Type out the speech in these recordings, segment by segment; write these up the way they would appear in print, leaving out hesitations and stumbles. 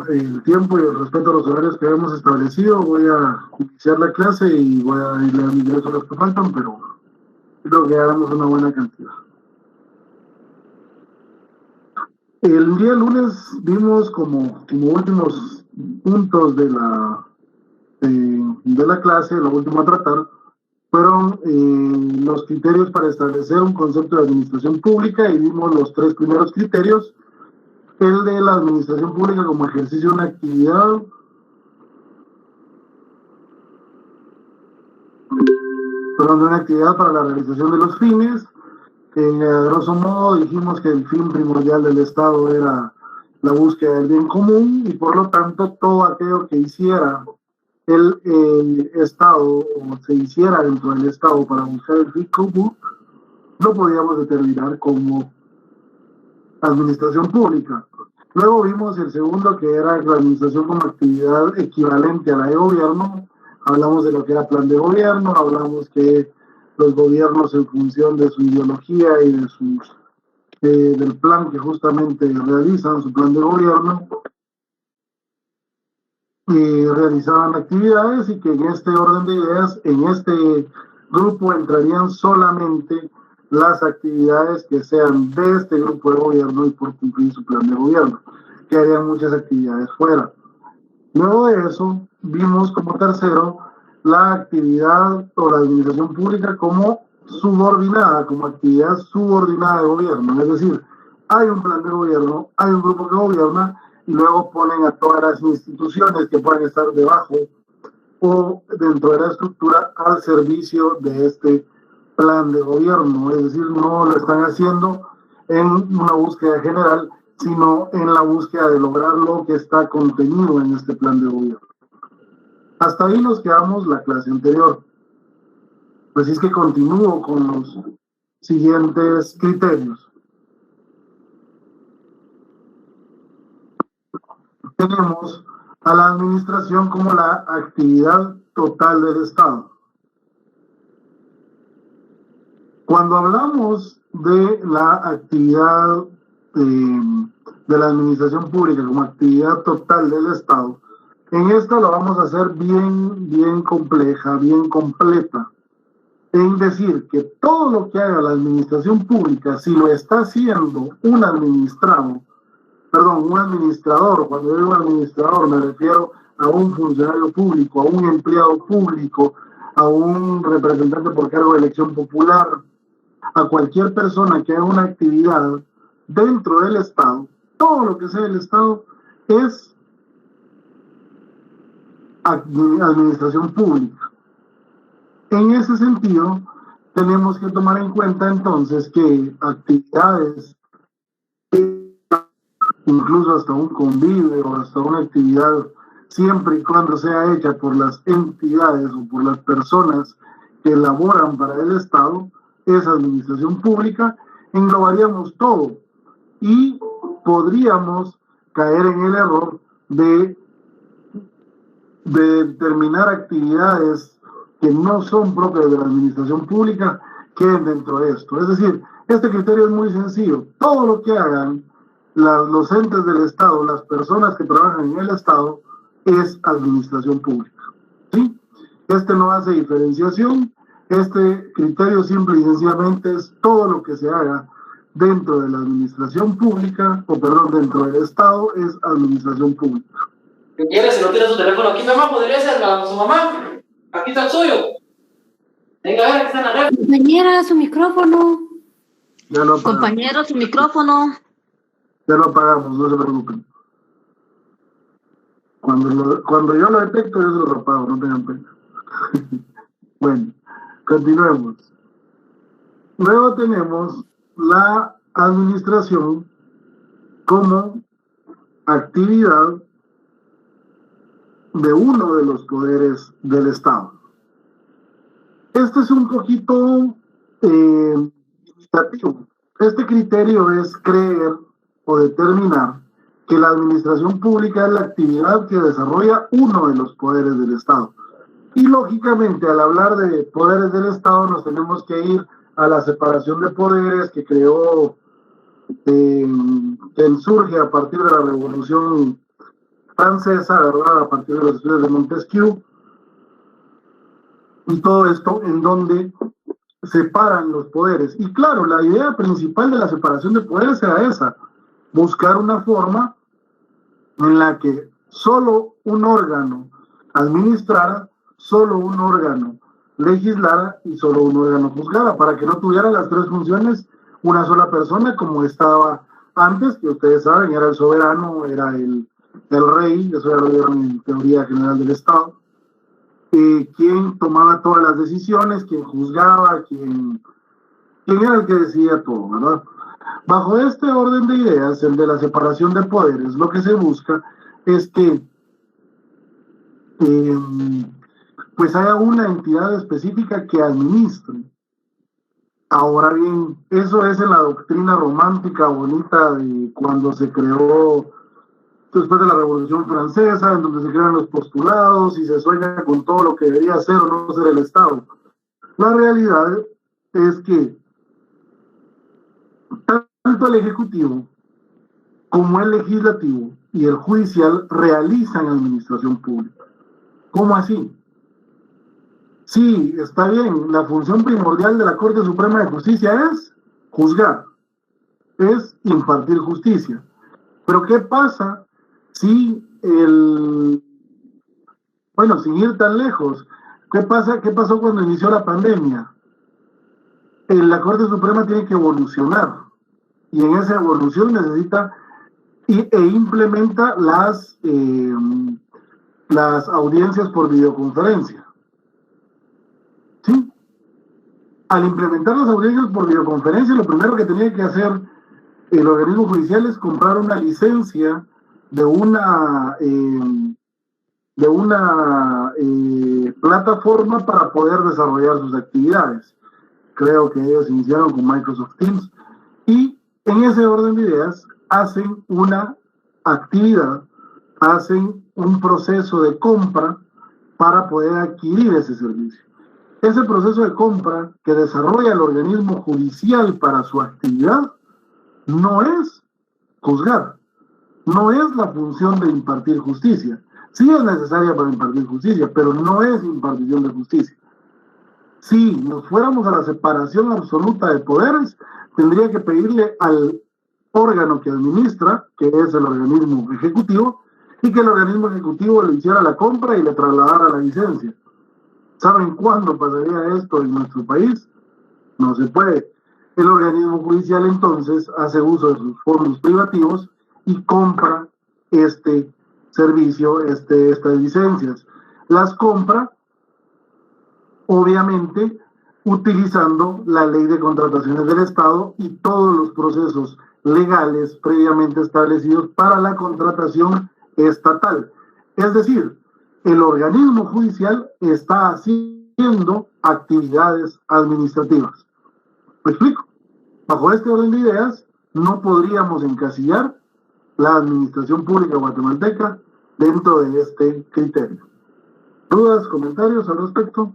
el tiempo y el respeto a los horarios que hemos establecido, voy a iniciar la clase y voy a irle a ingreso a los que faltan, pero creo que hagamos una buena cantidad. El día lunes vimos como últimos puntos de la clase, lo último a tratar, fueron los criterios para establecer un concepto de administración pública y vimos los 3 primeros criterios. El de la administración pública como ejercicio de una actividad, para la realización de los fines. A grosso modo dijimos que el fin primordial del Estado era la búsqueda del bien común y por lo tanto todo aquello que hiciera el Estado o se hiciera dentro del Estado para buscar el fin común lo podíamos determinar como administración pública. Luego vimos el segundo, que era la administración como actividad equivalente a la de gobierno. Hablamos de lo que era plan de gobierno, hablamos que los gobiernos en función de su ideología y de del plan que justamente realizan, su plan de gobierno, realizaban actividades y que en este orden de ideas, en este grupo entrarían solamente las actividades que sean de este grupo de gobierno y por cumplir su plan de gobierno, que harían muchas actividades fuera. Luego de eso, vimos como tercero la actividad o la administración pública como subordinada, como actividad subordinada de gobierno. Es decir, hay un plan de gobierno, hay un grupo que gobierna y luego ponen a todas las instituciones que pueden estar debajo o dentro de la estructura al servicio de este plan de gobierno. Es decir, no lo están haciendo en una búsqueda general, sino en la búsqueda de lograr lo que está contenido en este plan de gobierno. Hasta ahí nos quedamos la clase anterior. Pues es que continúo con los siguientes criterios. Tenemos a la administración como la actividad total del Estado. Cuando hablamos de la actividad de la administración pública como actividad total del Estado, en esto lo vamos a hacer bien compleja, bien completa. En decir que todo lo que haga la administración pública, si lo está haciendo un administrador, cuando yo digo administrador me refiero a un funcionario público, a un empleado público, a un representante por cargo de elección popular, a cualquier persona que haga una actividad dentro del Estado, todo lo que sea el Estado es administración pública. En ese sentido, tenemos que tomar en cuenta entonces que actividades, incluso hasta un convivio o hasta una actividad, siempre y cuando sea hecha por las entidades o por las personas que elaboran para el Estado, es administración pública, englobaríamos todo y podríamos caer en el error de determinar actividades que no son propias de la administración pública queden dentro de esto. Es decir, este criterio es muy sencillo. Todo lo que hagan los entes del Estado, las personas que trabajan en el Estado, es administración pública. ¿Sí? Este no hace diferenciación. Este criterio simple y sencillamente es todo lo que se haga dentro de la administración pública, dentro del Estado, es administración pública. Si quieres, si no tiene su teléfono aquí, mamá, podría ser a su mamá. Aquí está el suyo. Venga, a ver, aquí está en la red. Compañera, su micrófono. Ya lo apagamos. Compañero, su micrófono. Ya lo apagamos, no se preocupen. Cuando yo lo detecto, yo se lo apago, no tengan pena. Bueno, continuemos. Luego tenemos la administración como actividad de uno de los poderes del Estado. Este es un poquito limitativo. Este criterio es creer o determinar que la administración pública es la actividad que desarrolla uno de los poderes del Estado. Y lógicamente, al hablar de poderes del Estado, nos tenemos que ir a la separación de poderes que creó, que surge a partir de la Revolución francesa, ¿verdad? A partir de los estudios de Montesquieu, y todo esto en donde separan los poderes. Y claro, la idea principal de la separación de poderes era esa, buscar una forma en la que solo un órgano administrara, solo un órgano legislara y solo un órgano juzgara, para que no tuviera las tres funciones una sola persona como estaba antes, que ustedes saben, era el soberano, era el rey, eso ya lo vieron en teoría general del Estado, quien tomaba todas las decisiones, quien juzgaba, quien era el que decidía todo, ¿verdad? Bajo este orden de ideas, el de la separación de poderes, lo que se busca es que pues haya una entidad específica que administre. Ahora bien, eso es en la doctrina romántica bonita de cuando se creó después de la Revolución Francesa, en donde se crean los postulados y se sueña con todo lo que debería ser o no ser el Estado. La realidad es que tanto el Ejecutivo como el Legislativo y el Judicial realizan administración pública. ¿Cómo así? Sí, está bien, la función primordial de la Corte Suprema de Justicia es juzgar, es impartir justicia. Pero ¿qué pasa si bueno, sin ir tan lejos, ¿qué pasó cuando inició la pandemia? La Corte Suprema tiene que evolucionar y en esa evolución necesita e implementa las audiencias por videoconferencia. ¿Sí? Al implementar las audiencias por videoconferencia, lo primero que tenía que hacer el organismo judicial es comprar una licencia de una plataforma para poder desarrollar sus actividades. Creo que ellos iniciaron con Microsoft Teams y en ese orden de ideas hacen una actividad, hacen un proceso de compra para poder adquirir ese servicio. Ese proceso de compra que desarrolla el organismo judicial para su actividad no es juzgar, no es la función de impartir justicia. Sí es necesaria para impartir justicia, pero no es impartición de justicia. Si nos fuéramos a la separación absoluta de poderes, tendría que pedirle al órgano que administra, que es el organismo ejecutivo, y que el organismo ejecutivo le hiciera la compra y le trasladara la licencia. ¿Saben cuándo pasaría esto en nuestro país? No se puede. El organismo judicial entonces hace uso de sus fondos privativos y compra este servicio, estas licencias. Las compra, obviamente, utilizando la ley de contrataciones del Estado y todos los procesos legales previamente establecidos para la contratación estatal. Es decir, el organismo judicial está haciendo actividades administrativas. ¿Me explico? Bajo este orden de ideas, no podríamos encasillar la administración pública guatemalteca dentro de este criterio. ¿Dudas, comentarios al respecto?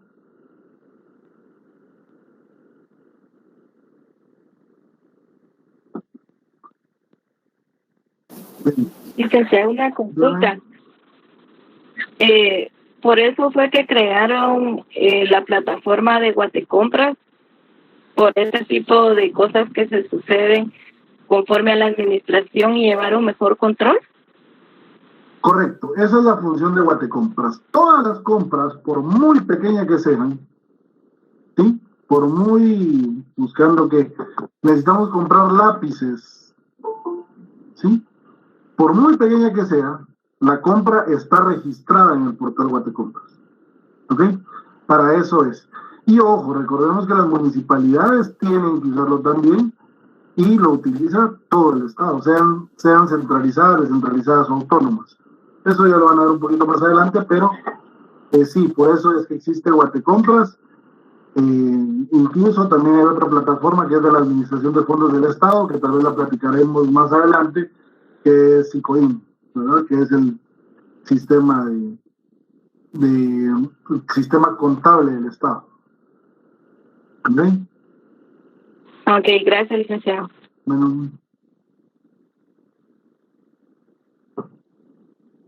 Y que sea una consulta. Por eso fue que crearon la plataforma de Guatecompras, por este tipo de cosas que se suceden conforme a la administración y llevar un mejor control. Correcto, esa es la función de Guatecompras. Todas las compras, por muy pequeñas que sean, ¿sí? Por muy, buscando que necesitamos comprar lápices, ¿sí? Por muy pequeña que sea, la compra está registrada en el portal Guatecompras. ¿Ok? Para eso es. Y ojo, recordemos que las municipalidades tienen que usarlo también y lo utiliza todo el Estado, sean centralizadas, descentralizadas o autónomas. Eso ya lo van a ver un poquito más adelante, pero sí, por eso es que existe Guatecompras. Incluso también hay otra plataforma que es de la Administración de Fondos del Estado, que tal vez la platicaremos más adelante, que es SICOIN, ¿verdad? Que es el sistema sistema contable del Estado. ¿Ok? Ok, gracias, licenciado. Bueno.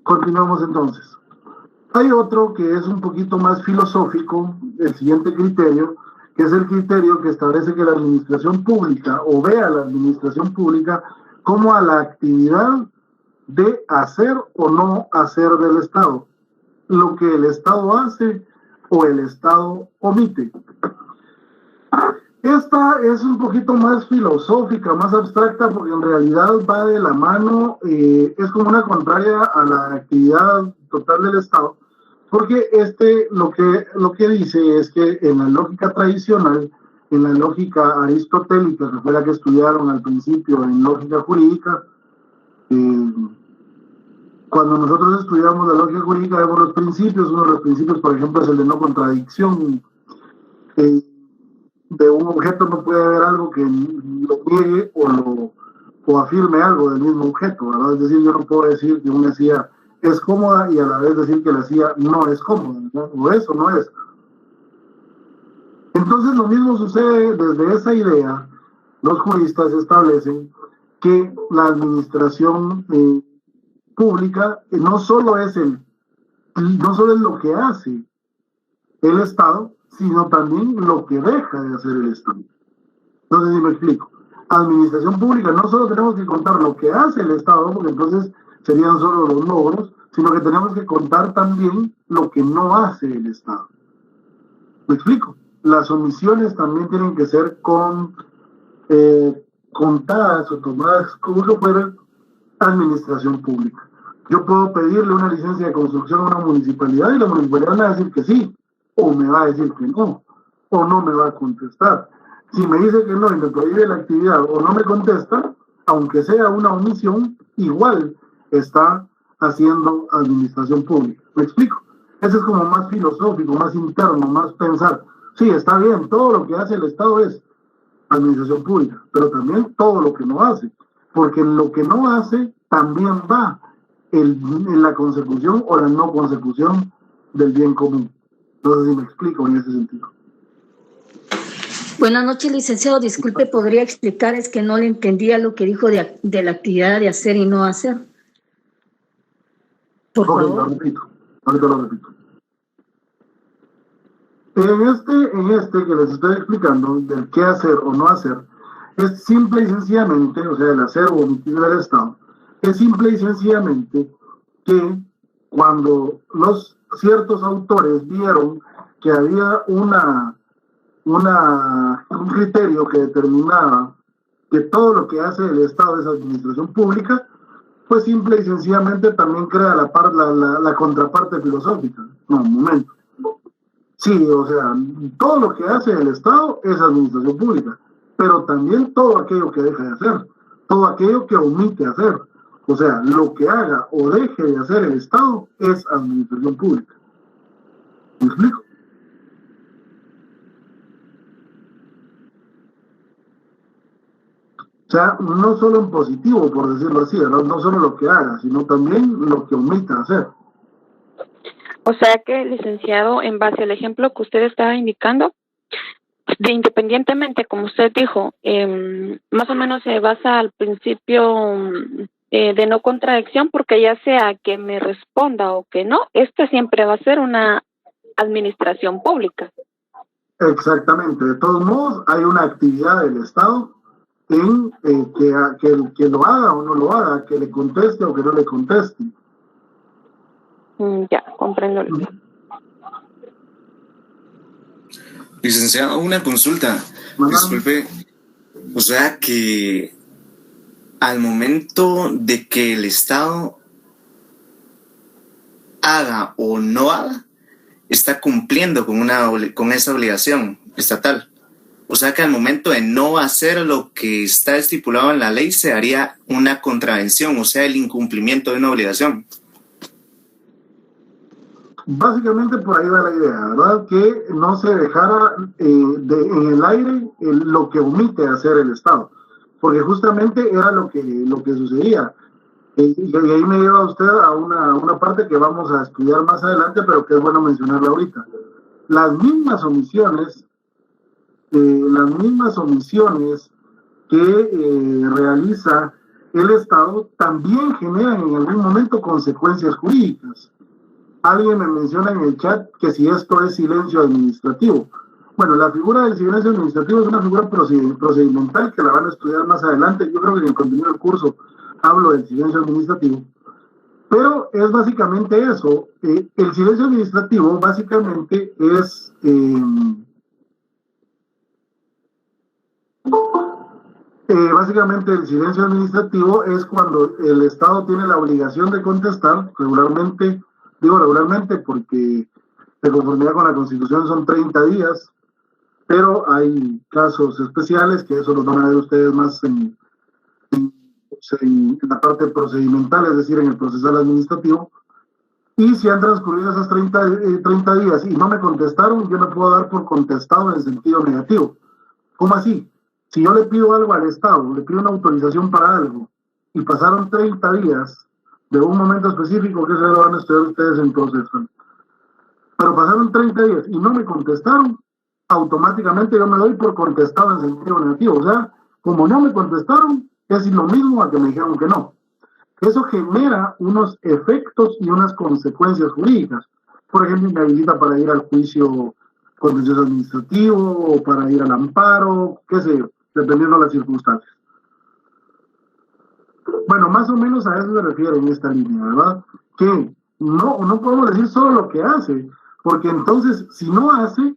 Continuamos entonces. Hay otro que es un poquito más filosófico, el siguiente criterio, que es el criterio que establece que la administración pública, o vea la administración pública como a la actividad de hacer o no hacer del Estado, lo que el Estado hace o el Estado omite. Esta es un poquito más filosófica, más abstracta, porque en realidad va de la mano, es como una contraria a la actividad total del Estado, porque lo que dice es que en la lógica tradicional, en la lógica aristotélica, que fue la que estudiaron al principio en lógica jurídica, cuando nosotros estudiamos la lógica jurídica vemos los principios. Uno de los principios, por ejemplo, es el de no contradicción. De un objeto no puede haber algo que lo niegue o afirme algo del mismo objeto, ¿verdad? Es decir, yo no puedo decir que una silla es cómoda y a la vez decir que la silla no es cómoda, ¿verdad? O es o no es. Entonces lo mismo sucede desde esa idea. Los juristas establecen que la administración pública no solo es lo que hace el Estado, sino también lo que deja de hacer el Estado. Entonces, si me explico, administración pública no solo tenemos que contar lo que hace el Estado, porque entonces serían solo los logros, sino que tenemos que contar también lo que no hace el Estado. ¿Me explico? Las omisiones también tienen que ser contadas o tomadas como que fuera administración pública. Yo puedo pedirle una licencia de construcción a una municipalidad y la municipalidad me va a decir que sí, o me va a decir que no, o no me va a contestar. Si me dice que no y me prohíbe la actividad o no me contesta, aunque sea una omisión, igual está haciendo administración pública. ¿Me explico? Ese es como más filosófico, más interno, más pensar. Sí, está bien, todo lo que hace el Estado es administración pública, pero también todo lo que no hace, porque lo que no hace también va en la consecución o la no consecución del bien común. No sé si me explico en ese sentido. Buenas noches, licenciado. Disculpe, ¿podría explicar? Es que no le entendía lo que dijo de la actividad de hacer y no hacer. Por favor. Ahorita lo repito. En este que les estoy explicando, del qué hacer o no hacer, es simple y sencillamente, o sea, el hacer o omitir del Estado, es simple y sencillamente que cuando los ciertos autores vieron que había un criterio que determinaba que todo lo que hace el Estado es administración pública, pues simple y sencillamente también crea la contraparte filosófica. No, un momento. Sí, o sea, todo lo que hace el Estado es administración pública, pero también todo aquello que deja de hacer, todo aquello que omite hacer. O sea, lo que haga o deje de hacer el Estado es administración pública. ¿Me explico? O sea, no solo en positivo, por decirlo así, no solo lo que haga, sino también lo que omita hacer. O sea que, licenciado, en base al ejemplo que usted estaba indicando, independientemente, como usted dijo, más o menos se basa al principio de no contradicción, porque ya sea que me responda o que no, esta siempre va a ser una administración pública. Exactamente. De todos modos, hay una actividad del Estado en que lo haga o no lo haga, que le conteste o que no le conteste. Ya, comprendo. Licenciado, una consulta. Disculpe. O sea que al momento de que el Estado haga o no haga, está cumpliendo con esa obligación estatal. O sea que al momento de no hacer lo que está estipulado en la ley, se haría una contravención, o sea, el incumplimiento de una obligación. Básicamente por ahí va la idea, ¿verdad? Que no se dejara en el aire lo que omite hacer el Estado, porque justamente era lo que sucedía. Y ahí me lleva usted a una parte que vamos a estudiar más adelante, pero que es bueno mencionarla ahorita. Las mismas omisiones que realiza el Estado también generan en algún momento consecuencias jurídicas. Alguien me menciona en el chat que si esto es silencio administrativo. Bueno, la figura del silencio administrativo es una figura procedimental que la van a estudiar más adelante. Yo creo que en el contenido del curso hablo del silencio administrativo. Pero es básicamente eso. El silencio administrativo básicamente es... básicamente el silencio administrativo es cuando el Estado tiene la obligación de contestar regularmente, digo regularmente porque de conformidad con la Constitución son 30 días, pero hay casos especiales que eso lo van a ver ustedes más en la parte procedimental, es decir, en el procesal administrativo. Y si han transcurrido esos 30 días y no me contestaron, yo me puedo dar por contestado en sentido negativo. ¿Cómo así? Si yo le pido algo al Estado, le pido una autorización para algo, y pasaron 30 días de un momento específico, que se lo van a estudiar ustedes en proceso, pero pasaron 30 días y no me contestaron, automáticamente yo me doy por contestado en sentido negativo. O sea, como no me contestaron, es lo mismo a que me dijeron que no. Eso genera unos efectos y unas consecuencias jurídicas. Por ejemplo, me habilita para ir al juicio contencioso administrativo o para ir al amparo, qué sé yo, dependiendo de las circunstancias. Bueno, más o menos a eso se refiere en esta línea, ¿verdad? Que no podemos decir solo lo que hace, porque entonces, si no hace,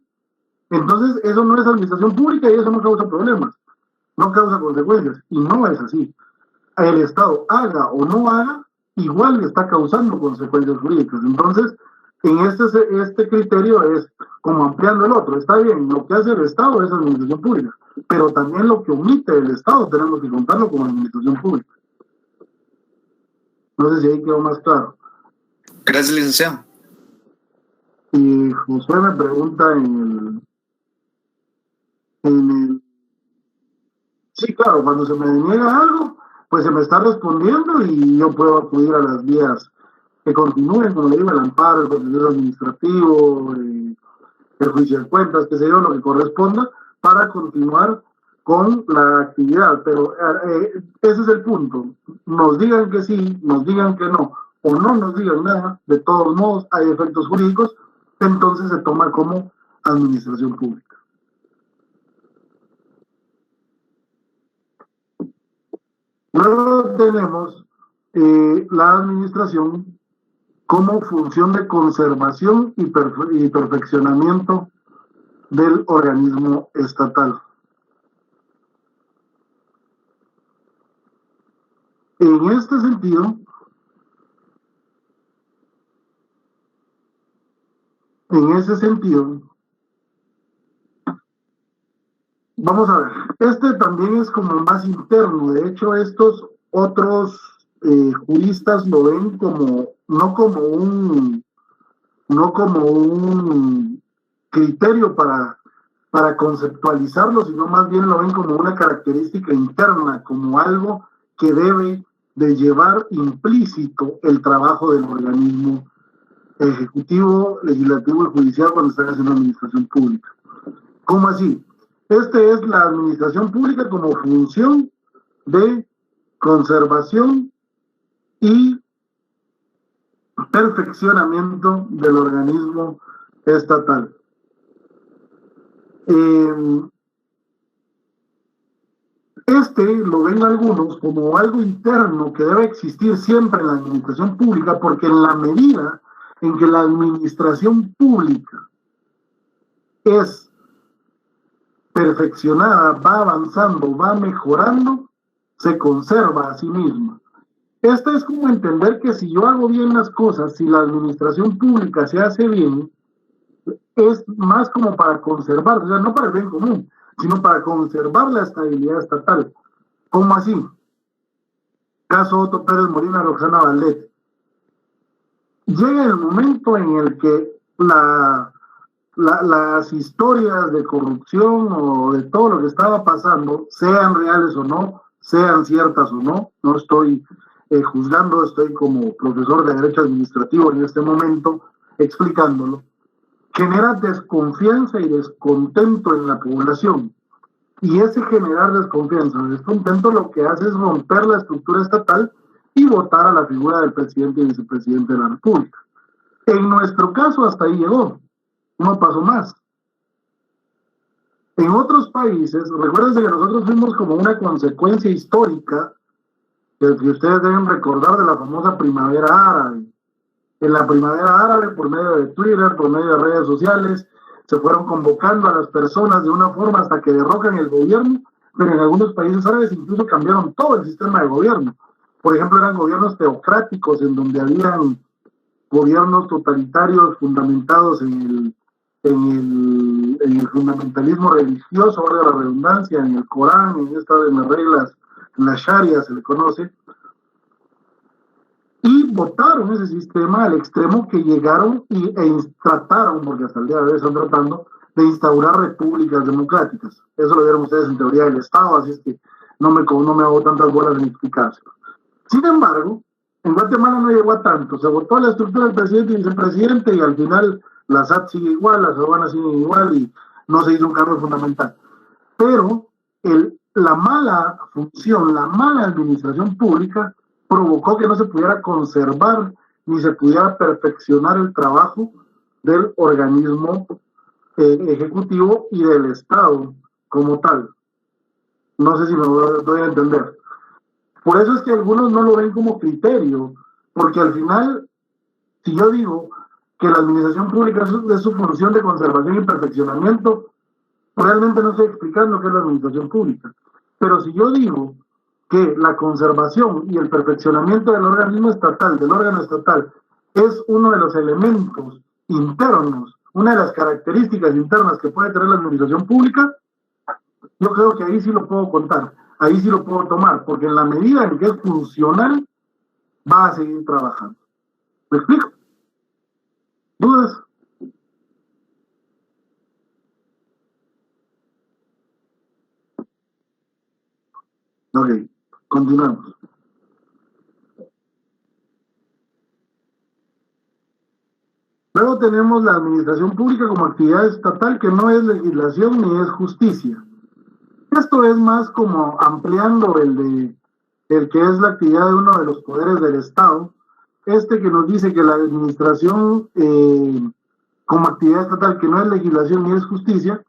entonces eso no es administración pública y eso no causa problemas, no causa consecuencias, y no es así. El Estado haga o no haga, igual le está causando consecuencias jurídicas. Entonces, en este criterio es como ampliando el otro. Está bien, lo que hace el Estado es administración pública, pero también lo que omite el Estado tenemos que contarlo como administración pública. No sé si ahí quedó más claro. Gracias, licenciado. Y Josué me pregunta en el... Sí, claro, cuando se me niega algo, pues se me está respondiendo y yo puedo acudir a las vías que continúen, como le digo, el amparo, el proceso administrativo, el juicio de cuentas, qué sé yo, lo que corresponda, para continuar con la actividad. Pero ese es el punto. Nos digan que sí, nos digan que no, o no nos digan nada, de todos modos hay efectos jurídicos, entonces se toma como administración pública. Luego tenemos la administración como función de conservación y perfeccionamiento del organismo estatal. En este sentido, vamos a ver, este también es como más interno. De hecho, estos otros juristas lo ven como no como un criterio para conceptualizarlo, sino más bien lo ven como una característica interna, como algo que debe de llevar implícito el trabajo del organismo ejecutivo, legislativo y judicial cuando están haciendo administración pública. ¿Cómo así? Este es la administración pública como función de conservación y perfeccionamiento del organismo estatal. Lo ven algunos como algo interno que debe existir siempre en la administración pública, porque en la medida en que la administración pública es perfeccionada, va avanzando, va mejorando, se conserva a sí misma. Esto es como entender que si yo hago bien las cosas, si la administración pública se hace bien, es más como para conservar, o sea, no para el bien común, sino para conservar la estabilidad estatal. ¿Cómo así? Caso Otto Pérez Molina, Roxana Valdés. Llega el momento en el que las historias de corrupción o de todo lo que estaba pasando, sean reales o no, sean ciertas o no, no estoy juzgando, estoy como profesor de Derecho Administrativo en este momento explicándolo, genera desconfianza y descontento en la población. Y ese generar desconfianza o descontento lo que hace es romper la estructura estatal y votar a la figura del presidente y vicepresidente de la República. En nuestro caso hasta ahí llegó, no pasó más. En otros países, recuérdense que nosotros fuimos como una consecuencia histórica que ustedes deben recordar de la famosa primavera árabe. En la primavera árabe, por medio de Twitter, por medio de redes sociales, se fueron convocando a las personas de una forma hasta que derrocan el gobierno, pero en algunos países árabes incluso cambiaron todo el sistema de gobierno. Por ejemplo, eran gobiernos teocráticos en donde habían gobiernos totalitarios fundamentados en el fundamentalismo religioso, valga la redundancia, en el Corán, en las reglas, en la Sharia se le conoce, y votaron ese sistema al extremo que llegaron trataron, porque hasta el día de hoy están tratando, de instaurar repúblicas democráticas. Eso lo vieron ustedes en teoría del Estado, así es que no me hago tantas bolas en explicárselo. Sin embargo, en Guatemala no llegó a tanto. Se votó la estructura del presidente y vicepresidente y al final la SAT sigue igual, las aduanas siguen igual y no se hizo un cambio fundamental. Pero la mala función, la mala administración pública provocó que no se pudiera conservar ni se pudiera perfeccionar el trabajo del organismo ejecutivo y del Estado como tal. No sé si me doy a entender. Por eso es que algunos no lo ven como criterio, porque al final, si yo digo que la administración pública es su función de conservación y perfeccionamiento, realmente no estoy explicando qué es la administración pública. Pero si yo digo que la conservación y el perfeccionamiento del organismo estatal, del órgano estatal, es uno de los elementos internos, una de las características internas que puede tener la administración pública, yo creo que ahí sí lo puedo contar, ahí sí lo puedo tomar, porque en la medida en que es funcional, va a seguir trabajando. ¿Me explico? ¿Dudas? Ok, continuamos. Luego tenemos la administración pública como actividad estatal que no es legislación ni es justicia. Esto es más como ampliando el que es la actividad de uno de los poderes del Estado, que nos dice que la administración como actividad estatal que no es legislación ni es justicia,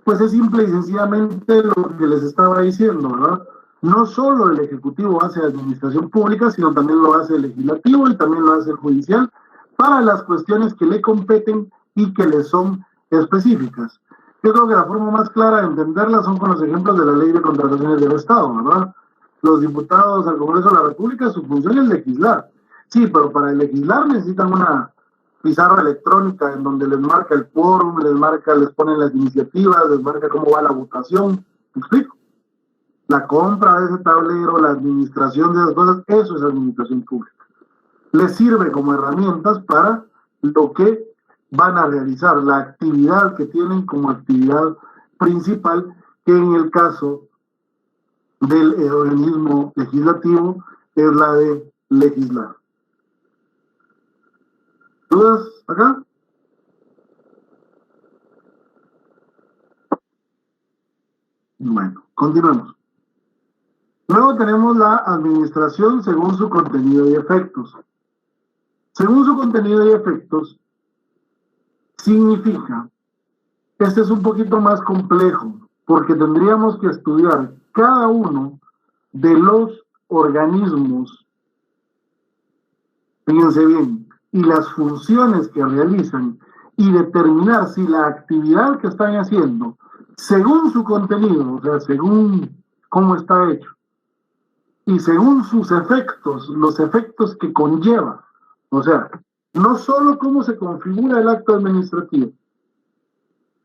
pues es simple y sencillamente lo que les estaba diciendo, ¿verdad? No solo el Ejecutivo hace administración pública, sino también lo hace el Legislativo y también lo hace el Judicial para las cuestiones que le competen y que le son específicas. Yo creo que la forma más clara de entenderla son con los ejemplos de la Ley de Contrataciones del Estado, ¿verdad? Los diputados al Congreso de la República, su función es legislar. Sí, pero para legislar necesitan una pizarra electrónica en donde les marca el quórum, les ponen las iniciativas, les marca cómo va la votación. ¿Me explico? La compra de ese tablero, la administración de esas cosas, eso es administración pública. Les sirve como herramientas para lo que van a realizar, la actividad que tienen como actividad principal, que en el caso del organismo legislativo es la de legislar. ¿Dudas acá? Bueno, continuemos. Luego tenemos la administración según su contenido y efectos. Según su contenido y efectos, significa, este es un poquito más complejo, porque tendríamos que estudiar cada uno de los organismos, fíjense bien, y las funciones que realizan, y determinar si la actividad que están haciendo, según su contenido, o sea, según cómo está hecho, y según sus efectos, los efectos que conlleva, o sea, no solo cómo se configura el acto administrativo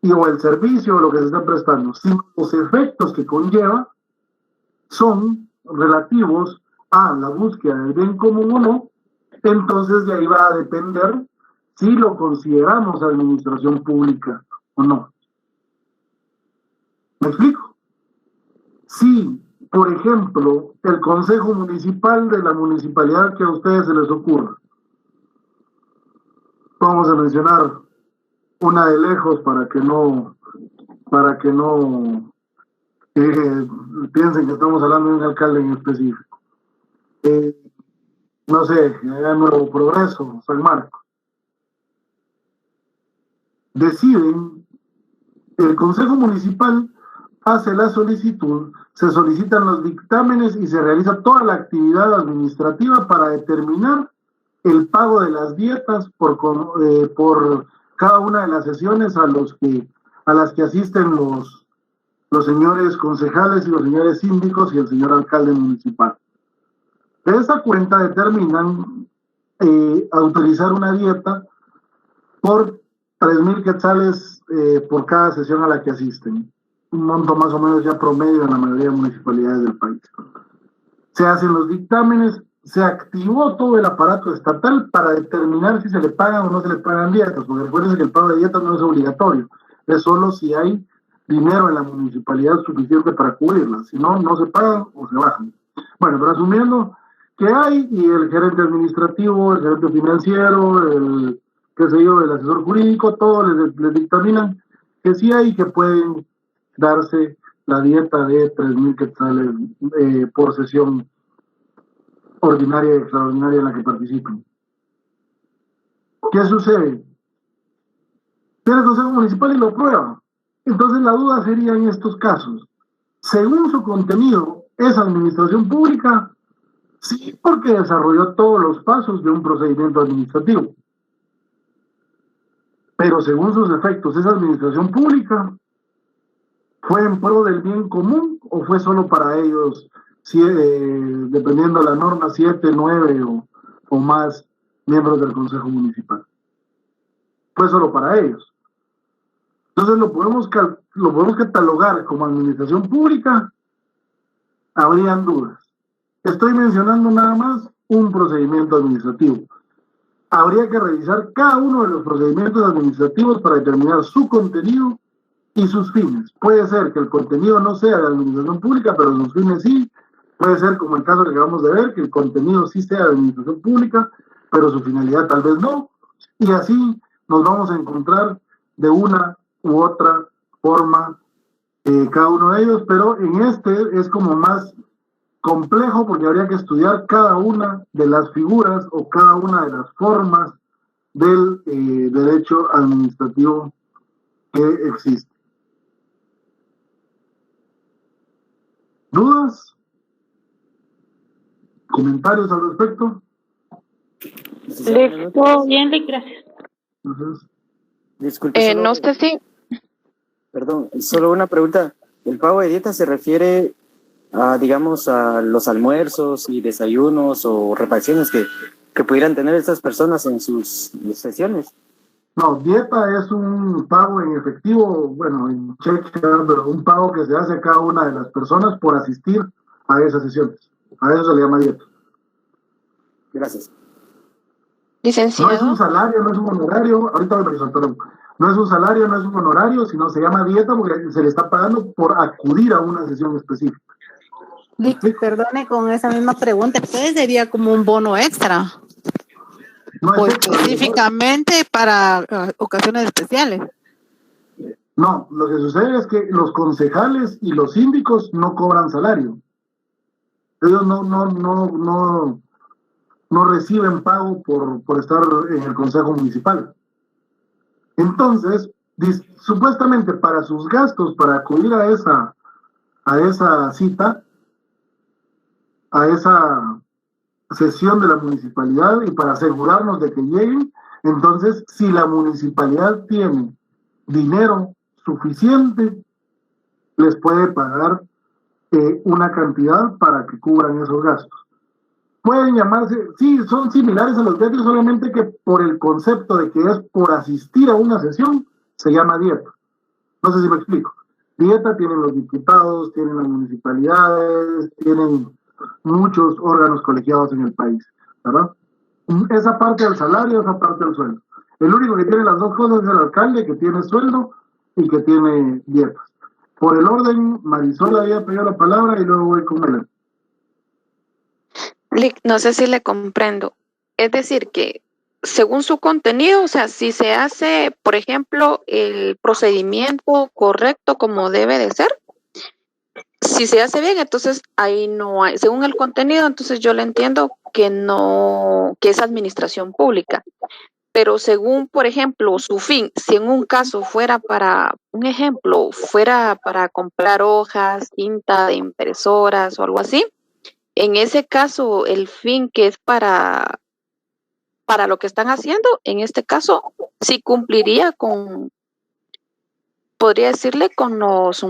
o el servicio o lo que se está prestando, sino los efectos que conlleva son relativos a la búsqueda del bien común o no, entonces de ahí va a depender si lo consideramos administración pública o no. ¿Me explico? Si, por ejemplo, el Consejo Municipal de la municipalidad que a ustedes se les ocurra, vamos a mencionar una de lejos para que no piensen que estamos hablando de un alcalde en específico. No sé, Nuevo Progreso, San Marcos. Deciden, el Consejo Municipal hace la solicitud, se solicitan los dictámenes y se realiza toda la actividad administrativa para determinar el pago de las dietas por cada una de las sesiones a las que asisten los señores concejales y los señores síndicos y el señor alcalde municipal. De esa cuenta determinan autorizar una dieta por 3,000 quetzales por cada sesión a la que asisten. Un monto más o menos ya promedio en la mayoría de municipalidades del país. Se hacen los dictámenes, se activó todo el aparato estatal para determinar si se le pagan o no se le pagan dietas, porque recuerden que el pago de dietas no es obligatorio, es solo si hay dinero en la municipalidad suficiente para cubrirlas, si no, no se pagan o se bajan. Bueno, pero asumiendo que hay, y el gerente administrativo, el gerente financiero, el asesor jurídico, todos les dictaminan que sí hay, que pueden darse la dieta de 3,000 quetzales por sesión ordinaria y extraordinaria en la que participen. ¿Qué sucede? Tiene el Consejo Municipal y lo prueba. Entonces la duda sería en estos casos, según su contenido, ¿es administración pública? Sí, porque desarrolló todos los pasos de un procedimiento administrativo. Pero según sus efectos, ¿es administración pública? ¿Fue en pro del bien común o fue solo para ellos, dependiendo de la norma, 7, 9 o más miembros del Consejo Municipal? Fue solo para ellos. Entonces lo podemos catalogar como administración pública. Habrían dudas. Estoy mencionando nada más un procedimiento administrativo. Habría que revisar cada uno de los procedimientos administrativos para determinar su contenido y sus fines. Puede ser que el contenido no sea de administración pública, pero sus fines sí. Puede ser, como el caso que acabamos de ver, que el contenido sí sea de administración pública, pero su finalidad tal vez no. Y así nos vamos a encontrar de una u otra forma cada uno de ellos, pero en este es como más complejo porque habría que estudiar cada una de las figuras o cada una de las formas del derecho administrativo que existe. ¿Dudas? ¿Comentarios al respecto? Listo, bien, gracias. Entonces, disculpe, No sé si... Perdón, solo una pregunta. ¿El pago de dieta se refiere a, digamos, a los almuerzos y desayunos o refacciones que pudieran tener estas personas en sus sesiones? no, dieta es un pago en efectivo, bueno, en cheque, pero un pago que se hace a cada una de las personas por asistir a esas sesiones. A eso se le llama dieta. Gracias. No es un Licenciado. salario, no es un honorario. Ahorita me perdón. No es un salario, no es un honorario, sino se llama dieta porque se le está pagando por acudir a una sesión específica. Perdone con esa misma pregunta, entonces sería como un bono extra, No o es extra, específicamente para ocasiones especiales. no, lo que sucede es que los concejales y los síndicos no cobran salario. Ellos no reciben pago por estar en el Consejo Municipal. Entonces, supuestamente para sus gastos, para acudir a esa cita, a esa sesión de la municipalidad y para asegurarnos de que lleguen, entonces, si la municipalidad tiene dinero suficiente, les puede pagar una cantidad para que cubran esos gastos. Pueden llamarse, sí, son similares a los viáticos, solamente que por el concepto de que es por asistir a una sesión, se llama dieta. No sé si me explico. Dieta tienen los diputados, tienen las municipalidades, tienen muchos órganos colegiados en el país, ¿verdad? Esa parte del salario, esa parte del sueldo. El único que tiene las dos cosas es el alcalde, que tiene sueldo y que tiene dietas. Por el orden, Marisol había pedido la palabra y luego voy con Melanie. No sé si le comprendo. Es decir, que según su contenido, o sea, si se hace, por ejemplo, el procedimiento correcto como debe de ser, si se hace bien, entonces ahí no hay, según el contenido, entonces yo le entiendo que no, que es administración pública. Pero según, por ejemplo, su fin, si en un caso fuera para, un ejemplo, fuera para comprar hojas, tinta de impresoras o algo así, en ese caso el fin que es para lo que están haciendo, en este caso sí cumpliría con, podría decirle con los,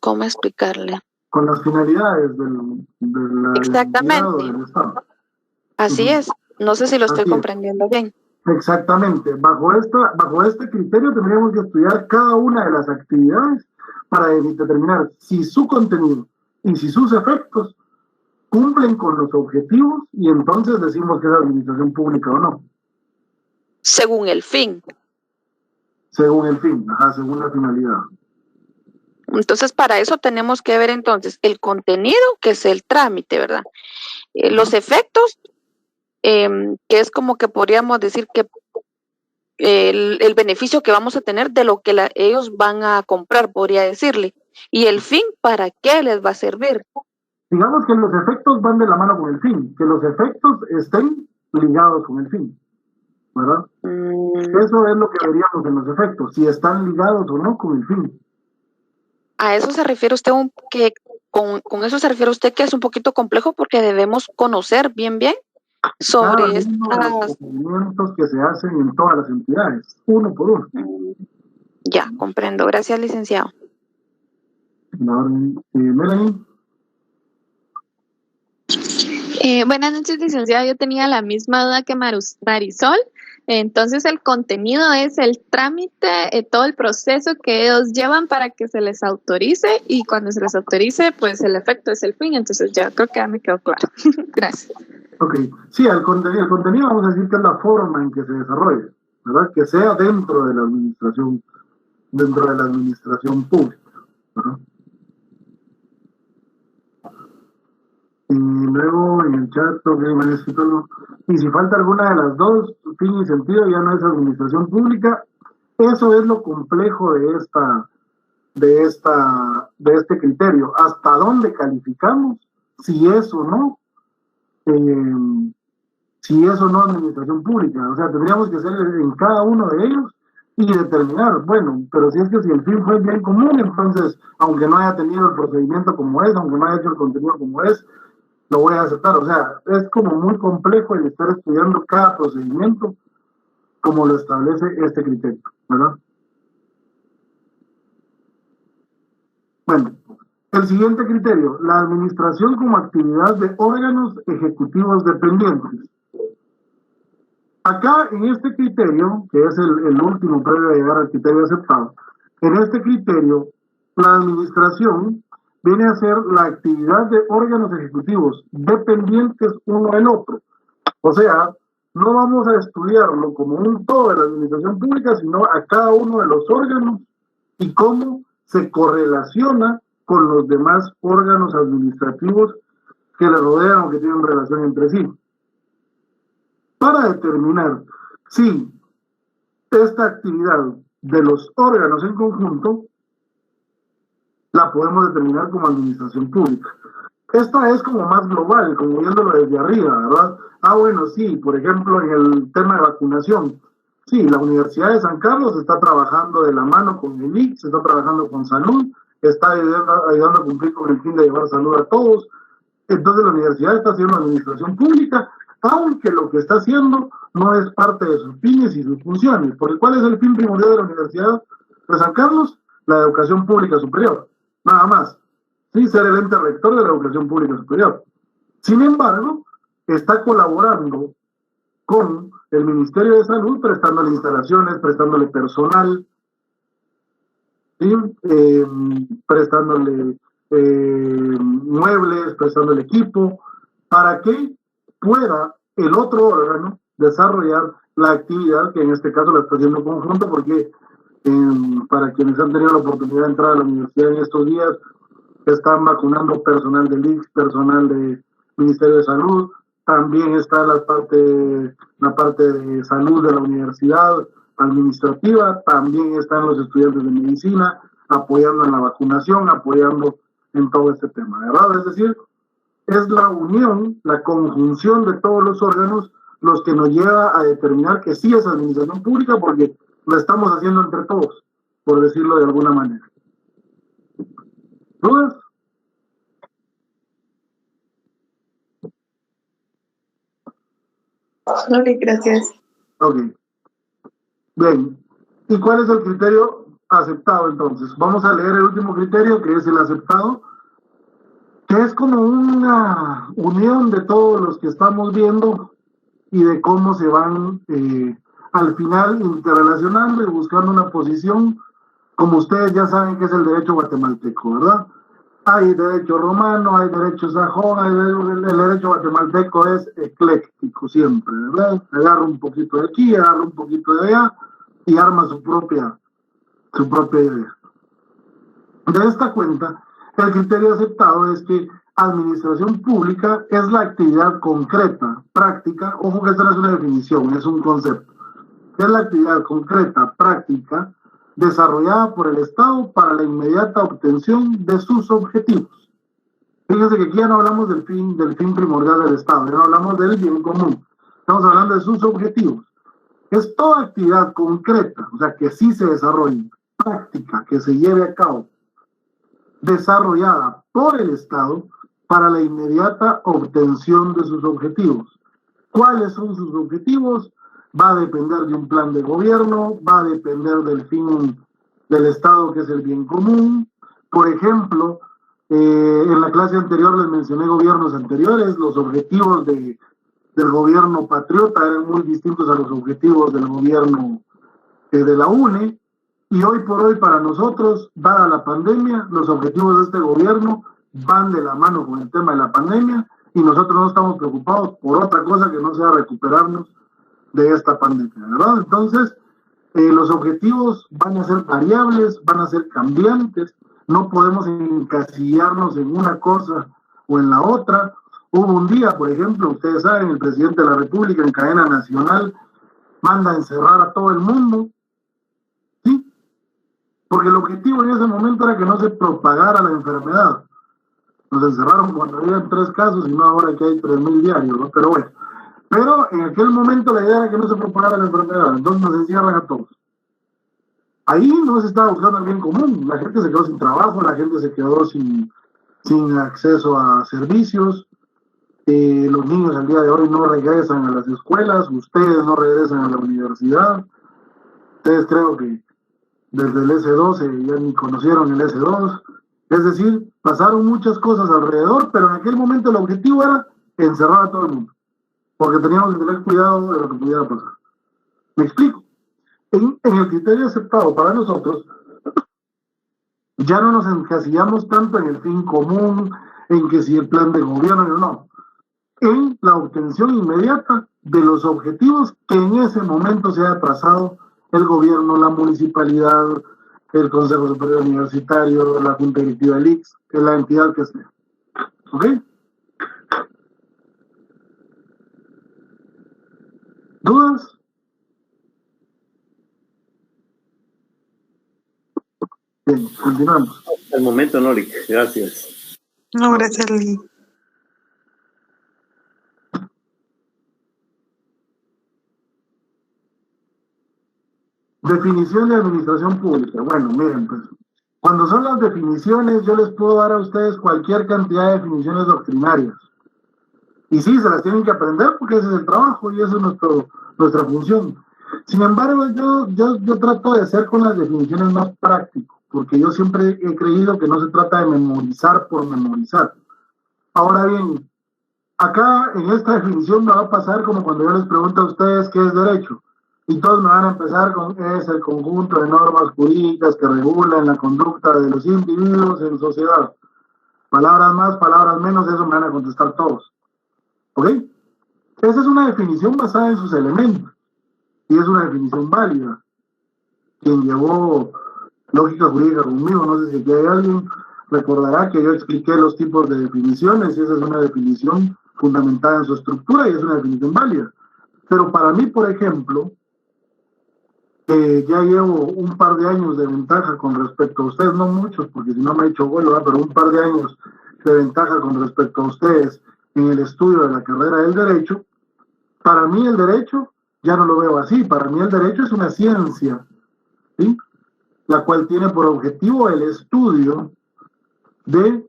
¿cómo explicarle? Con las finalidades de la Exactamente, del Estado. así es. No sé si lo estoy Así es. comprendiendo bien. Exactamente. Bajo este criterio tendríamos que estudiar cada una de las actividades para determinar si su contenido y si sus efectos cumplen con los objetivos y entonces decimos que es administración pública o no. Según el fin. Según el fin, según la finalidad. Entonces, para eso tenemos que ver entonces el contenido, que es el trámite, ¿verdad? Los efectos, que es como que podríamos decir que el beneficio que vamos a tener de lo que ellos van a comprar, podría decirle. Y el fin, ¿para qué les va a servir? Digamos que los efectos van de la mano con el fin, que los efectos estén ligados con el fin, ¿verdad? Eso es lo que veríamos en los efectos, si están ligados o no con el fin. A eso se refiere usted, que con eso se refiere usted que es un poquito complejo porque debemos conocer bien sobre estos procedimientos que se hacen en todas las entidades, uno por uno. Ya, comprendo. Gracias, licenciado. Melanie. Buenas noches, licenciado. Yo tenía la misma duda que Marisol. Entonces, el contenido es el trámite, todo el proceso que ellos llevan para que se les autorice, y cuando se les autorice, pues el efecto es el fin. Entonces, ya creo que ya me quedó claro. Gracias. Ok, sí, el contenido vamos a decir que es la forma en que se desarrolla, ¿verdad? Que sea dentro de la administración pública, ¿verdad? Y luego en el chat, y si falta alguna de las dos, fin y sentido, ya no es administración pública. Eso es lo complejo de este criterio. ¿Hasta dónde calificamos? Si es o no, administración pública. O sea, tendríamos que hacer en cada uno de ellos y determinar, bueno, pero si es que si el fin fue el bien común, entonces, aunque no haya tenido el procedimiento como es, aunque no haya hecho el contenido como es, lo voy a aceptar. O sea, es como muy complejo el estar estudiando cada procedimiento como lo establece este criterio, ¿verdad? Bueno, el siguiente criterio, la administración como actividad de órganos ejecutivos dependientes. Acá, en este criterio, que es el último previo a llegar al criterio aceptado, en este criterio, la administración viene a ser la actividad de órganos ejecutivos dependientes uno del otro. O sea, no vamos a estudiarlo como un todo de la administración pública, sino a cada uno de los órganos y cómo se correlaciona con los demás órganos administrativos que le rodean o que tienen relación entre sí. Para determinar si esta actividad de los órganos en conjunto la podemos determinar como administración pública. Esta es como más global, como viéndolo desde arriba, ¿verdad? Bueno, sí, por ejemplo, en el tema de vacunación. Sí, la Universidad de San Carlos está trabajando de la mano con el ICS, está trabajando con salud, está ayudando a cumplir con el fin de llevar salud a todos. Entonces la universidad está haciendo administración pública, aunque lo que está haciendo no es parte de sus fines y sus funciones. Porque ¿cuál es el fin primordial de la Universidad de San Carlos? La educación pública superior, nada más. Sí, ser el ente rector de la educación pública superior. Sin embargo, está colaborando con el Ministerio de Salud, prestándole instalaciones, prestándole personal, ¿sí? Prestándole muebles, prestándole equipo, para que pueda el otro órgano desarrollar la actividad que en este caso la está haciendo conjunto, porque para quienes han tenido la oportunidad de entrar a la universidad en estos días, están vacunando personal del ICS, personal del Ministerio de Salud, también está la parte de salud de la universidad administrativa, también están los estudiantes de medicina, apoyando en la vacunación, apoyando en todo este tema, ¿verdad? Es decir, es la unión, la conjunción de todos los órganos los que nos lleva a determinar que sí es administración pública, porque lo estamos haciendo entre todos, por decirlo de alguna manera. ¿Dudas? Ok, gracias. Ok. Bien. ¿Y cuál es el criterio aceptado entonces? Vamos a leer el último criterio, que es el aceptado, que es como una unión de todos los que estamos viendo y de cómo se van al final interrelacionando y buscando una posición, como ustedes ya saben que es el derecho guatemalteco, ¿verdad? Hay derecho romano, hay derecho sajón, el derecho guatemalteco es ecléctico siempre, ¿verdad? Agarra un poquito de aquí, agarra un poquito de allá y arma su propia idea. De esta cuenta, el criterio aceptado es que administración pública es la actividad concreta, práctica, ojo que esta no es una definición, es un concepto, es la actividad concreta, práctica, desarrollada por el Estado para la inmediata obtención de sus objetivos. Fíjense que aquí ya no hablamos del fin primordial del Estado, ya no hablamos del bien común, estamos hablando de sus objetivos. Es toda actividad concreta, o sea, que sí se desarrolle, práctica, que se lleve a cabo, desarrollada por el Estado para la inmediata obtención de sus objetivos. ¿Cuáles son sus objetivos? Va a depender de un plan de gobierno, va a depender del fin del Estado, que es el bien común. Por ejemplo, en la clase anterior les mencioné gobiernos anteriores, los objetivos del gobierno patriota eran muy distintos a los objetivos del gobierno de la UNE, y hoy por hoy para nosotros, dada la pandemia, los objetivos de este gobierno van de la mano con el tema de la pandemia, y nosotros no estamos preocupados por otra cosa que no sea recuperarnos de esta pandemia, ¿verdad? Entonces, los objetivos van a ser variables, van a ser cambiantes, no podemos encasillarnos en una cosa o en la otra. Hubo un día, por ejemplo, ustedes saben, el presidente de la República en cadena nacional manda a encerrar a todo el mundo, ¿sí? Porque el objetivo en ese momento era que no se propagara la enfermedad. Nos encerraron cuando había 3 casos y no ahora que hay 3.000 diarios, ¿no? Pero bueno. Pero en aquel momento la idea era que no se propagara la enfermedad, entonces nos encierran a todos. Ahí no se estaba buscando el bien común, la gente se quedó sin trabajo, la gente se quedó sin acceso a servicios, los niños al día de hoy no regresan a las escuelas, ustedes no regresan a la universidad, ustedes creo que desde el S2 ya ni conocieron el S2, es decir, pasaron muchas cosas alrededor, pero en aquel momento el objetivo era encerrar a todo el mundo, porque teníamos que tener cuidado de lo que pudiera pasar. ¿Me explico? En el criterio aceptado para nosotros, ya no nos encasillamos tanto en el fin común, en que si el plan de gobierno o no, en la obtención inmediata de los objetivos que en ese momento se haya trazado el gobierno, la municipalidad, el Consejo Superior Universitario, la Junta Directiva del ICS, que es la entidad que sea. ¿Ok? ¿Dudas? Bien, continuamos. Al momento no, Lick. Gracias. No, gracias, Lee. Definición de administración pública. Bueno, miren, pues, cuando son las definiciones, yo les puedo dar a ustedes cualquier cantidad de definiciones doctrinarias. Y sí, se las tienen que aprender porque ese es el trabajo y esa es nuestra función. Sin embargo, yo trato de hacer con las definiciones más práctico, porque yo siempre he creído que no se trata de memorizar por memorizar. Ahora bien, acá en esta definición me va a pasar como cuando yo les pregunto a ustedes qué es derecho. Y todos me van a empezar con es el conjunto de normas jurídicas que regulan la conducta de los individuos en sociedad. Palabras más, palabras menos, eso me van a contestar todos. ¿Ok? Esa es una definición basada en sus elementos. Y es una definición válida. Quien llevó lógica jurídica conmigo, no sé si aquí hay alguien, recordará que yo expliqué los tipos de definiciones y esa es una definición fundamentada en su estructura y es una definición válida. Pero para mí, por ejemplo, ya llevo un par de años de ventaja con respecto a ustedes, no muchos, porque si no me he hecho gol, ¿verdad? Pero un par de años de ventaja con respecto a ustedes en el estudio de la carrera del derecho. Para mí el derecho ya no lo veo así, para mí el derecho es una ciencia, ¿sí? La cual tiene por objetivo el estudio de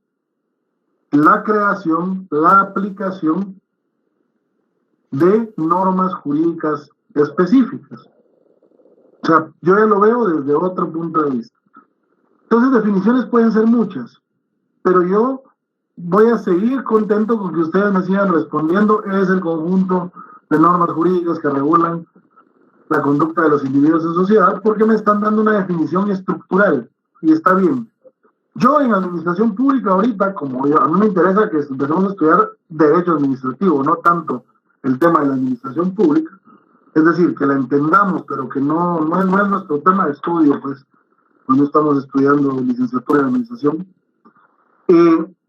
la creación, la aplicación de normas jurídicas específicas. O sea, yo ya lo veo desde otro punto de vista. Entonces, definiciones pueden ser muchas, pero yo voy a seguir contento con que ustedes me sigan respondiendo. Es el conjunto de normas jurídicas que regulan la conducta de los individuos en sociedad, porque me están dando una definición estructural, y está bien. Yo en administración pública ahorita, como a mí me interesa que empecemos a estudiar derecho administrativo, no tanto el tema de la administración pública, es decir, que la entendamos, pero que no es nuestro tema de estudio, pues, cuando estamos estudiando licenciatura en administración.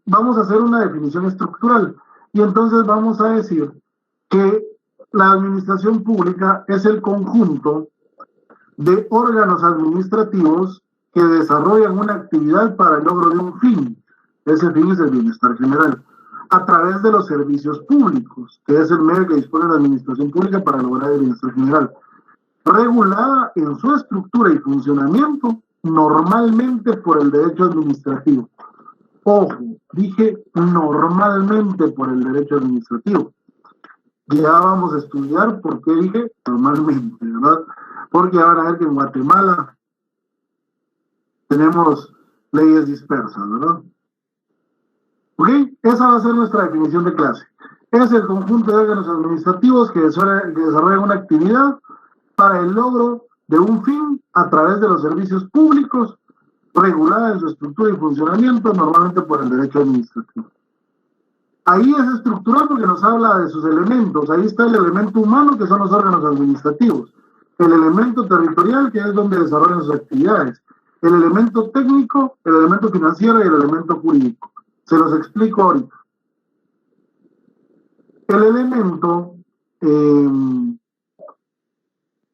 Vamos a hacer una definición estructural, y entonces vamos a decir que la administración pública es el conjunto de órganos administrativos que desarrollan una actividad para el logro de un fin. Ese fin es el bienestar general, a través de los servicios públicos, que es el medio que dispone la administración pública para lograr el bienestar general, regulada en su estructura y funcionamiento normalmente por el derecho administrativo. Ojo, dije normalmente por el derecho administrativo. Ya vamos a estudiar por qué dije normalmente, ¿verdad? Porque van a ver que en Guatemala tenemos leyes dispersas, ¿verdad? ¿Ok? Esa va a ser nuestra definición de clase. Es el conjunto de órganos administrativos que desarrollan una actividad para el logro de un fin a través de los servicios públicos, regulada en su estructura y funcionamiento, normalmente por el derecho administrativo. Ahí es estructural porque nos habla de sus elementos. Ahí está el elemento humano, que son los órganos administrativos. El elemento territorial, que es donde desarrollan sus actividades. El elemento técnico, el elemento financiero y el elemento jurídico. Se los explico ahorita. El elemento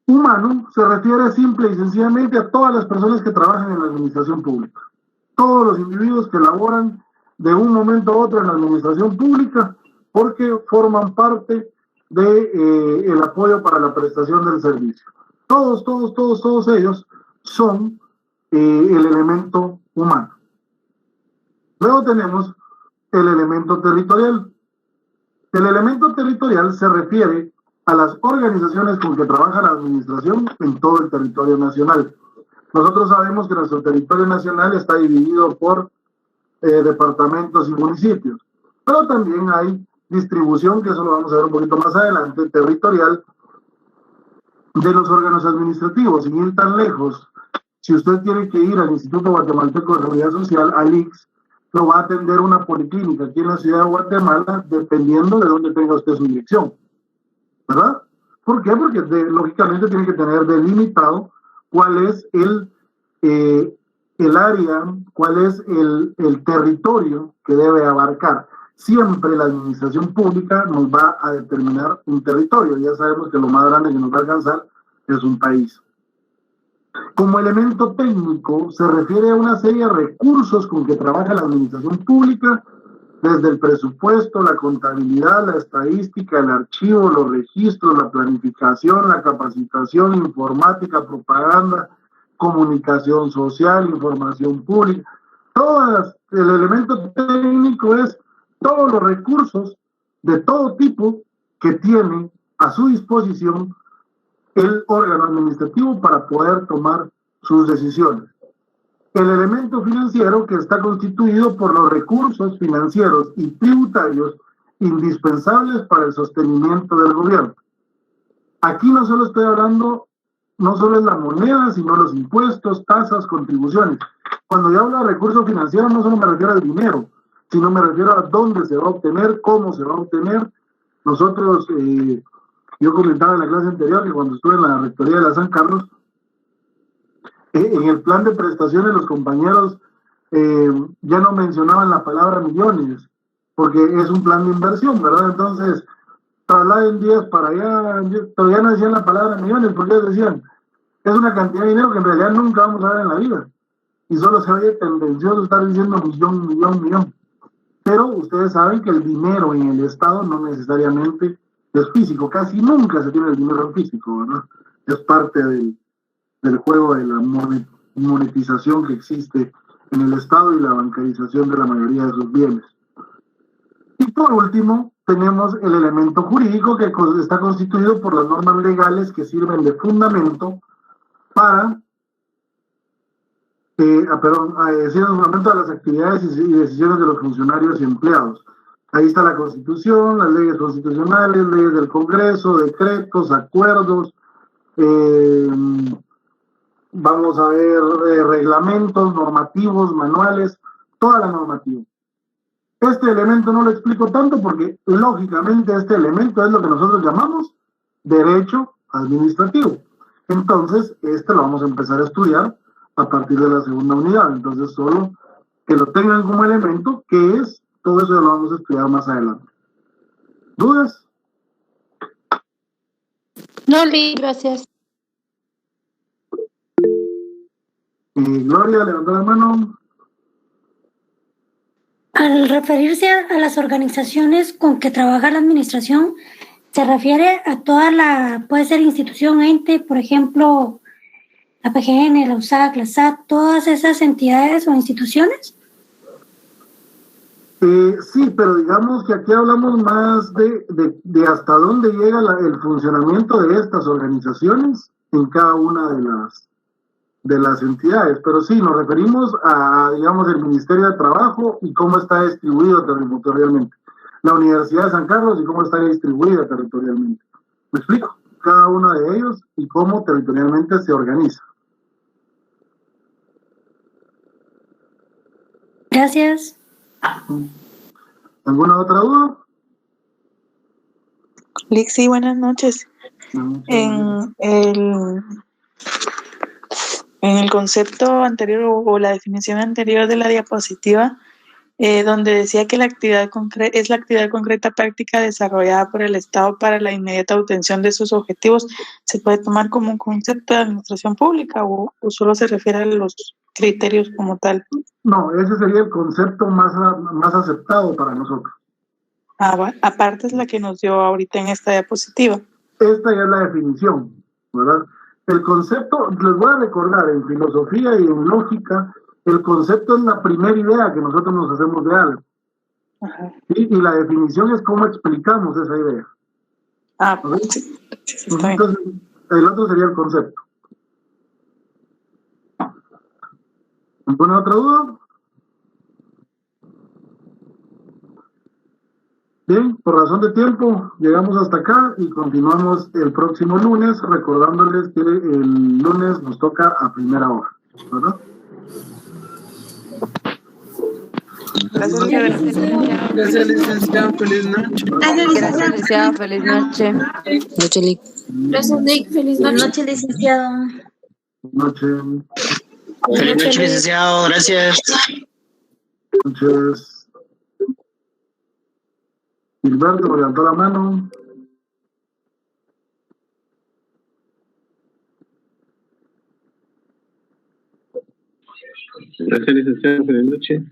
humano se refiere simple y sencillamente a todas las personas que trabajan en la administración pública. Todos los individuos que laboran de un momento a otro en la administración pública porque forman parte de el apoyo para la prestación del servicio. Todos ellos son el elemento humano. Luego tenemos el elemento territorial. El elemento territorial se refiere a las organizaciones con que trabaja la administración en todo el territorio nacional. Nosotros sabemos que nuestro territorio nacional está dividido por departamentos y municipios, pero también hay distribución, que eso lo vamos a ver un poquito más adelante, territorial, de los órganos administrativos. Sin ir tan lejos, si usted tiene que ir al Instituto Guatemalteco de Seguridad Social, al ICS, lo va a atender una policlínica aquí en la ciudad de Guatemala, dependiendo de dónde tenga usted su dirección, ¿verdad? ¿Por qué? Porque lógicamente tiene que tener delimitado cuál es el área, cuál es el territorio que debe abarcar. Siempre la administración pública nos va a determinar un territorio. Ya sabemos que lo más grande que nos va a alcanzar es un país. Como elemento técnico, se refiere a una serie de recursos con que trabaja la administración pública, desde el presupuesto, la contabilidad, la estadística, el archivo, los registros, la planificación, la capacitación, informática, propaganda, comunicación social, información pública. El elemento técnico es todos los recursos de todo tipo que tiene a su disposición el órgano administrativo para poder tomar sus decisiones. El elemento financiero, que está constituido por los recursos financieros y tributarios indispensables para el sostenimiento del gobierno. Aquí no solo estoy hablando, no solo es la moneda, sino los impuestos, tasas, contribuciones. Cuando yo hablo de recursos financieros, no solo me refiero al dinero, sino me refiero a dónde se va a obtener, cómo se va a obtener. Nosotros, yo comentaba en la clase anterior que cuando estuve en la rectoría de la San Carlos, en el plan de prestaciones los compañeros ya no mencionaban la palabra millones, porque es un plan de inversión, ¿verdad? Entonces, trasladen días para allá, todavía no decían la palabra millones, porque ellos decían, Es una cantidad de dinero que en realidad nunca vamos a ver en la vida. Y solo se oye tendencioso estar diciendo millón. Pero ustedes saben que el dinero en el Estado no necesariamente es físico. Casi nunca se tiene el dinero en físico, ¿verdad? Es parte del juego de la monetización que existe en el Estado y la bancarización de la mayoría de sus bienes. Y por último, tenemos el elemento jurídico que está constituido por las normas legales que sirven de fundamento para sirven de fundamento a las actividades y decisiones de los funcionarios y empleados. Ahí está la Constitución, las leyes constitucionales, leyes del Congreso, decretos, acuerdos, vamos a ver reglamentos, normativos, manuales, toda la normativa. Este elemento no lo explico tanto porque lógicamente este elemento es lo que nosotros llamamos derecho administrativo. Entonces, este lo vamos a empezar a estudiar a partir de la segunda unidad. Entonces, solo que lo tengan como elemento, que es, todo eso lo vamos a estudiar más adelante. ¿Dudas? No, Lee, gracias. Gloria, levantó la mano. Al referirse a las organizaciones con que trabaja la administración, se refiere a puede ser institución, ente, por ejemplo, la PGN, la USAC, la SAT, todas esas entidades o instituciones. Sí, pero digamos que aquí hablamos más de hasta dónde llega el funcionamiento de estas organizaciones en cada una de las entidades, pero sí, nos referimos a, digamos, el Ministerio de Trabajo y cómo está distribuido territorialmente. La Universidad de San Carlos y cómo está distribuida territorialmente. ¿Me explico? Cada uno de ellos y cómo territorialmente se organiza. Gracias. ¿Alguna otra duda? Lixi, buenas noches. En el concepto anterior o la definición anterior de la diapositiva, donde decía que la actividad es la actividad concreta práctica desarrollada por el Estado para la inmediata obtención de sus objetivos, ¿se puede tomar como un concepto de administración pública o solo se refiere a los criterios como tal? No, ese sería el concepto más aceptado para nosotros. Aparte es la que nos dio ahorita en esta diapositiva. Esta ya es la definición, ¿verdad? El concepto, les voy a recordar, en filosofía y en lógica, el concepto es la primera idea que nosotros nos hacemos de algo. ¿Sí? Y la definición es cómo explicamos esa idea. Sí, entonces, el otro sería el concepto. ¿Alguna otra duda? Bien, por razón de tiempo, llegamos hasta acá y continuamos el próximo lunes, recordándoles que el lunes nos toca a primera hora, ¿verdad? Gracias, licenciado. Feliz noche. Gracias, licenciado. Feliz noche. Noche, Lic. Gracias, Nick. Feliz noche. Noche, licenciado. Noche. Feliz noche, licenciado. Gracias. Noches. Gilberto levantó la mano. Gracias, licenciado. Feliz noche.